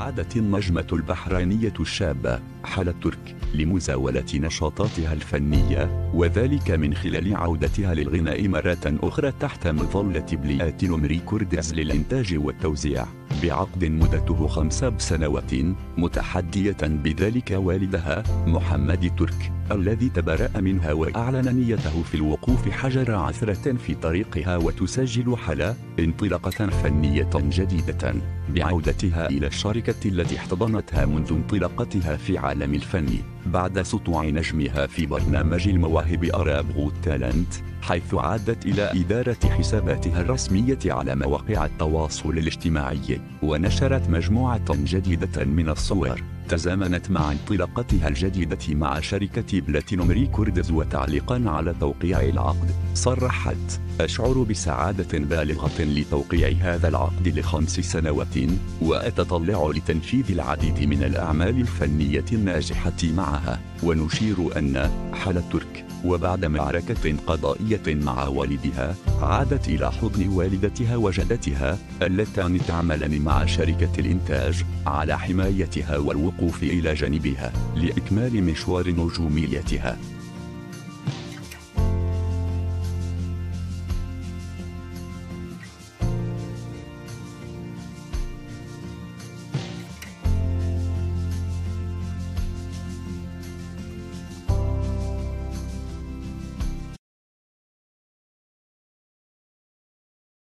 عادت النجمة البحرينية الشابة حلا ترك لمزاولة نشاطاتها الفنية، وذلك من خلال عودتها للغناء مرة أخرى تحت مظلة بلاتينوم ريكوردز للإنتاج والتوزيع، بعقد مدته 5 سنوات، متحدية بذلك والدها محمد ترك الذي تبرأ منها وأعلن نيته في الوقوف حجر عثرة في طريقها وتسجل حلا انطلاقة فنية جديدة بعودتها إلى الشركة التي احتضنتها منذ انطلاقتها في عالم الفن بعد سطوع نجمها في برنامج المواهب أراب غوت تالنت، حيث عادت إلى إدارة حساباتها الرسمية على مواقع التواصل الاجتماعي، ونشرت مجموعة جديدة من الصور تزامنت مع انطلاقتها الجديدة مع شركة بلاتينوم ريكوردز. وتعليقا على توقيع العقد صرحت: أشعر بسعادة بالغة لتوقيع هذا العقد ل5 سنوات، وأتطلع لتنفيذ العديد من الأعمال الفنية الناجحة معها. ونشير أن حلا ترك وبعد معركة قضائية مع والدها عادت إلى حضن والدتها وجدتها اللتان تعملن مع شركة الإنتاج على حمايتها والوقوف إلى جانبها لإكمال مشوار نجوميتها.